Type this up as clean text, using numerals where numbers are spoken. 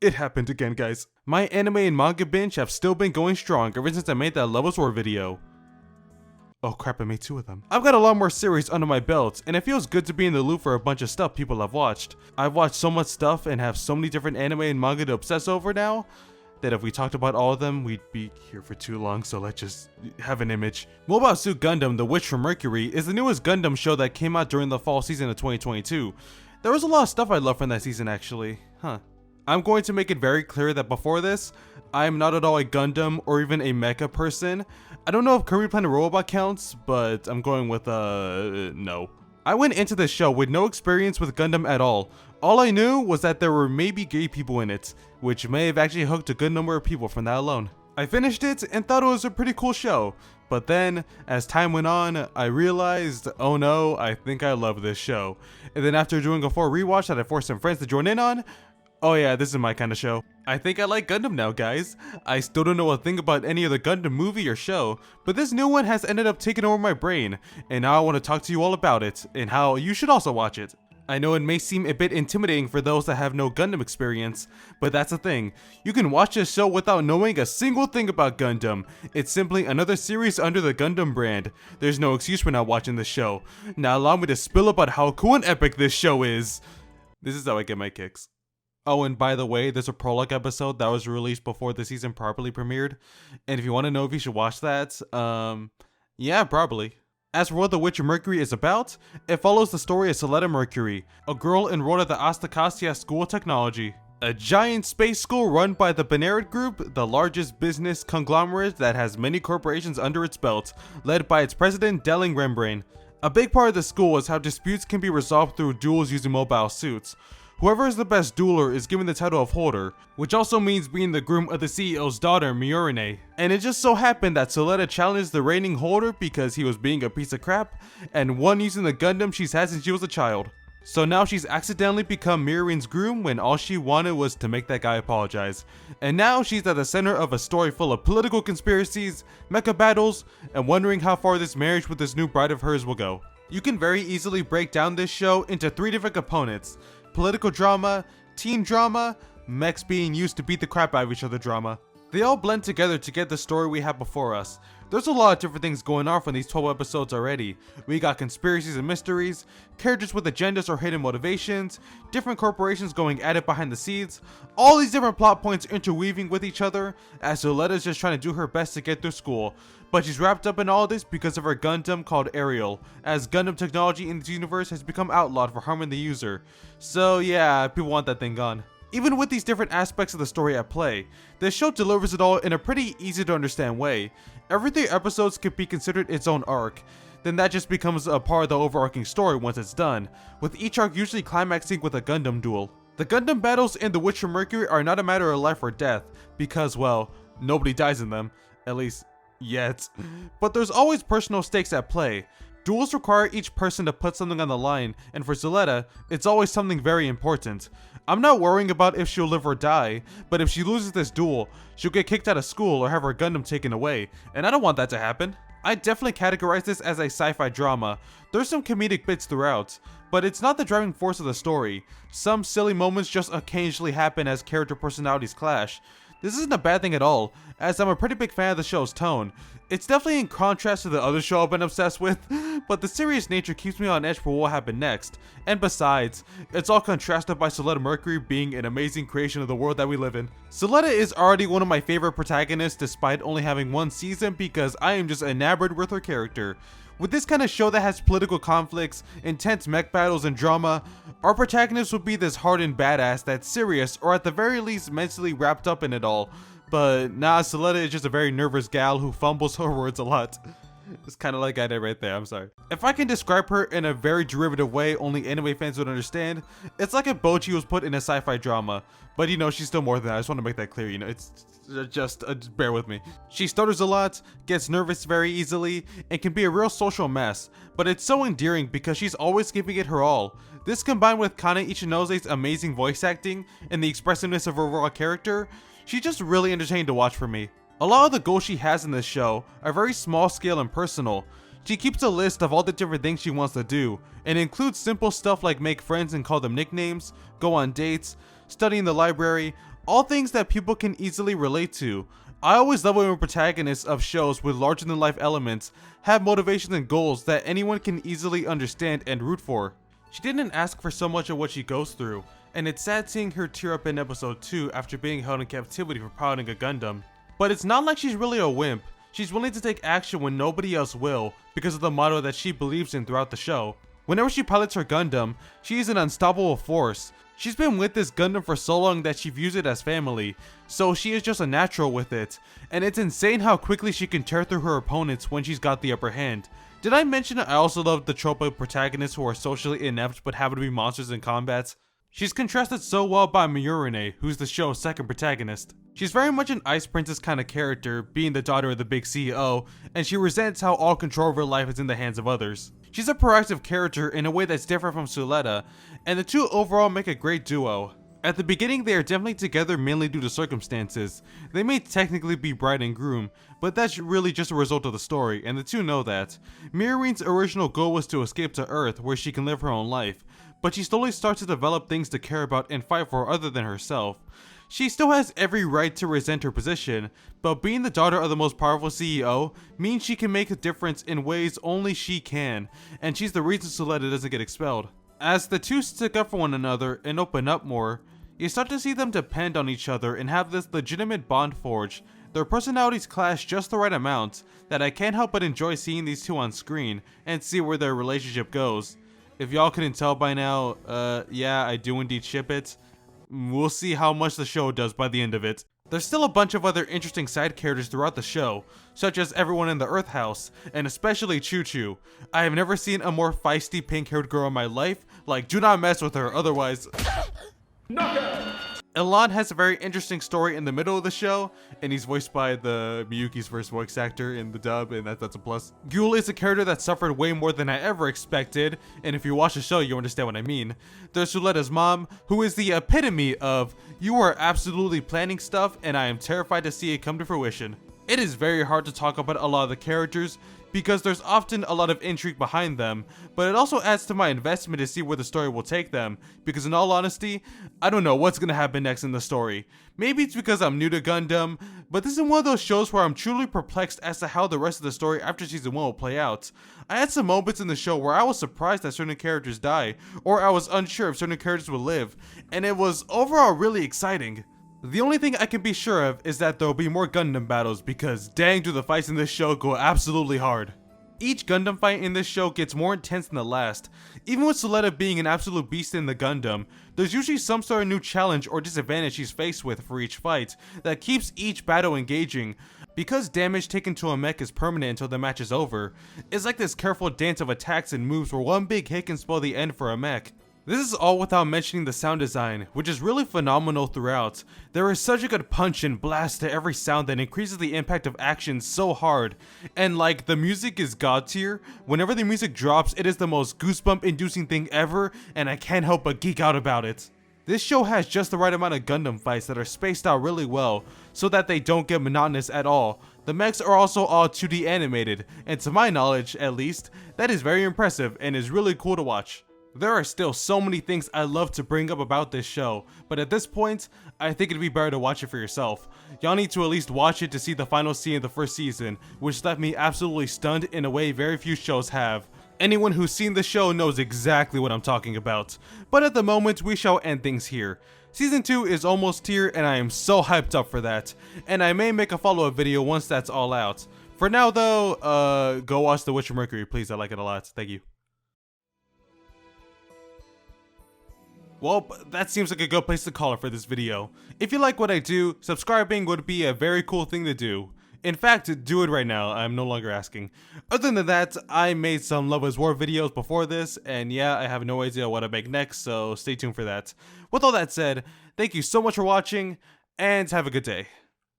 It happened again, guys. My anime and manga binge have still been going strong ever since I made that Levels War video. Oh crap, I made 2 of them. I've got a lot more series under my belt, and it feels good to be in the loop for a bunch of stuff people have watched. I've watched so much stuff and have so many different anime and manga to obsess over now, that if we talked about all of them, we'd be here for too long, so let's just have an image. Mobile Suit Gundam, The Witch From Mercury, is the newest Gundam show that came out during the fall season of 2022. There was a lot of stuff I loved from that season actually, I'm going to make it very clear that before this, I am not at all a Gundam or even a mecha person. I don't know if Kirby Planet Robot counts, but I'm going with no. I went into this show with no experience with Gundam at all. All I knew was that there were maybe gay people in it, which may have actually hooked a good number of people from that alone. I finished it and thought it was a pretty cool show, but then, as time went on, I realized, oh no, I think I love this show. And then after doing a full rewatch that I forced some friends to join in on, oh yeah, this is my kind of show. I think I like Gundam now, guys. I still don't know a thing about any other Gundam movie or show, but this new one has ended up taking over my brain, and now I want to talk to you all about it, and how you should also watch it. I know it may seem a bit intimidating for those that have no Gundam experience, but that's the thing. You can watch this show without knowing a single thing about Gundam. It's simply another series under the Gundam brand. There's no excuse for not watching this show. Now allow me to spill about how cool and epic this show is. This is how I get my kicks. Oh, and by the way, there's a prologue episode that was released before the season properly premiered. And if you want to know if you should watch that, yeah, probably. As for what The Witch of Mercury is about, it follows the story of Suletta Mercury, a girl enrolled at the Astakasia School of Technology, a giant space school run by the Benerit Group, the largest business conglomerate that has many corporations under its belt, led by its president Delling Rembrain. A big part of the school is how disputes can be resolved through duels using mobile suits. Whoever is the best dueler is given the title of Holder, which also means being the groom of the CEO's daughter, Miorine. And it just so happened that Suletta challenged the reigning Holder because he was being a piece of crap, and won using the Gundam she's had since she was a child. So now she's accidentally become Miorine's groom when all she wanted was to make that guy apologize. And now she's at the center of a story full of political conspiracies, mecha battles, and wondering how far this marriage with this new bride of hers will go. You can very easily break down this show into 3 different components: political drama, teen drama, mechs being used to beat the crap out of each other drama. They all blend together to get the story we have before us. There's a lot of different things going on from these 12 episodes already. We got conspiracies and mysteries, characters with agendas or hidden motivations, different corporations going at it behind the scenes, all these different plot points interweaving with each other, as Suletta's just trying to do her best to get through school. But she's wrapped up in all this because of her Gundam called Ariel, as Gundam technology in this universe has become outlawed for harming the user. So yeah, people want that thing gone. Even with these different aspects of the story at play, this show delivers it all in a pretty easy to understand way. Every 3 episodes could be considered its own arc, then that just becomes a part of the overarching story once it's done, with each arc usually climaxing with a Gundam duel. The Gundam battles in The Witch from Mercury are not a matter of life or death, because well, nobody dies in them, at least yet. But there's always personal stakes at play. Duels require each person to put something on the line, and for Suletta, it's always something very important. I'm not worrying about if she'll live or die, but if she loses this duel, she'll get kicked out of school or have her Gundam taken away, and I don't want that to happen. I definitely categorize this as a sci-fi drama. There's some comedic bits throughout, but it's not the driving force of the story. Some silly moments just occasionally happen as character personalities clash. This isn't a bad thing at all, as I'm a pretty big fan of the show's tone. It's definitely in contrast to the other show I've been obsessed with, but the serious nature keeps me on edge for what will happen next. And besides, it's all contrasted by Suletta Mercury being an amazing creation of the world that we live in. Suletta is already one of my favorite protagonists despite only having 1 season because I am just enamored with her character. With this kind of show that has political conflicts, intense mech battles, and drama, our protagonist would be this hardened badass that's serious or at the very least mentally wrapped up in it all. But nah, Suletta is just a very nervous gal who fumbles her words a lot. It's kind of like I did right there, I'm sorry. If I can describe her in a very derivative way only anime fans would understand, it's like if Bochi was put in a sci-fi drama. But you know, she's still more than that, I just want to make that clear, you know, it's just bear with me. She stutters a lot, gets nervous very easily, and can be a real social mess, but it's so endearing because she's always giving it her all. This combined with Kana Ichinose's amazing voice acting and the expressiveness of her overall character, she's just really entertaining to watch for me. A lot of the goals she has in this show are very small scale and personal. She keeps a list of all the different things she wants to do, and includes simple stuff like make friends and call them nicknames, go on dates, studying the library, all things that people can easily relate to. I always love when protagonists of shows with larger-than-life elements have motivations and goals that anyone can easily understand and root for. She didn't ask for so much of what she goes through, and it's sad seeing her tear up in episode 2 after being held in captivity for piloting a Gundam. But it's not like she's really a wimp. She's willing to take action when nobody else will, because of the motto that she believes in throughout the show. Whenever she pilots her Gundam, she is an unstoppable force. She's been with this Gundam for so long that she views it as family, so she is just a natural with it. And it's insane how quickly she can tear through her opponents when she's got the upper hand. Did I mention I also love the trope of protagonists who are socially inept but happen to be monsters in combat? She's contrasted so well by Mayurine, who's the show's second protagonist. She's very much an ice princess kind of character, being the daughter of the big CEO, and she resents how all control of her life is in the hands of others. She's a proactive character in a way that's different from Suletta, and the two overall make a great duo. At the beginning, they are definitely together mainly due to circumstances. They may technically be bride and groom, but that's really just a result of the story, and the two know that. Mayurine's original goal was to escape to Earth, where she can live her own life, but she slowly starts to develop things to care about and fight for other than herself. She still has every right to resent her position, but being the daughter of the most powerful CEO means she can make a difference in ways only she can, and she's the reason Suletta doesn't get expelled. As the two stick up for one another and open up more, you start to see them depend on each other and have this legitimate bond forged. Their personalities clash just the right amount that I can't help but enjoy seeing these two on screen and see where their relationship goes. If y'all couldn't tell by now, yeah, I do indeed ship it. We'll see how much the show does by the end of it. There's still a bunch of other interesting side characters throughout the show, such as everyone in the Earth House, and especially Choo Choo. I have never seen a more feisty pink-haired girl in my life. Like, do not mess with her, otherwise... Elan has a very interesting story in the middle of the show, and he's voiced by the Miyuki's first voice actor in the dub, and that's a plus. Gyul is a character that suffered way more than I ever expected, and if you watch the show, you understand what I mean. There's Suletta's mom, who is the epitome of, you are absolutely planning stuff, and I am terrified to see it come to fruition. It is very hard to talk about a lot of the characters, because there's often a lot of intrigue behind them, but it also adds to my investment to see where the story will take them, because in all honesty, I don't know what's gonna happen next in the story. Maybe it's because I'm new to Gundam, but this is one of those shows where I'm truly perplexed as to how the rest of the story after season 1 will play out. I had some moments in the show where I was surprised that certain characters die, or I was unsure if certain characters would live, and it was overall really exciting. The only thing I can be sure of is that there will be more Gundam battles, because dang do the fights in this show go absolutely hard. Each Gundam fight in this show gets more intense than the last. Even with Suletta being an absolute beast in the Gundam, there's usually some sort of new challenge or disadvantage she's faced with for each fight that keeps each battle engaging. Because damage taken to a mech is permanent until the match is over, it's like this careful dance of attacks and moves where one big hit can spell the end for a mech. This is all without mentioning the sound design, which is really phenomenal throughout. There is such a good punch and blast to every sound that increases the impact of action so hard. And like, the music is god tier. Whenever the music drops, it is the most goosebump inducing thing ever, and I can't help but geek out about it. This show has just the right amount of Gundam fights that are spaced out really well, so that they don't get monotonous at all. The mechs are also all 2D animated, and to my knowledge, at least, that is very impressive and is really cool to watch. There are still so many things I love to bring up about this show, but at this point, I think it'd be better to watch it for yourself. Y'all need to at least watch it to see the final scene of the first season, which left me absolutely stunned in a way very few shows have. Anyone who's seen the show knows exactly what I'm talking about. But at the moment, we shall end things here. Season 2 is almost here, and I am so hyped up for that, and I may make a follow-up video once that's all out. For now though, go watch the Witch From Mercury, please, I like it a lot, thank you. Well, that seems like a good place to call it for this video. If you like what I do, subscribing would be a very cool thing to do. In fact, do it right now, I'm no longer asking. Other than that, I made some Love is War videos before this, and yeah, I have no idea what to make next, so stay tuned for that. With all that said, thank you so much for watching, and have a good day.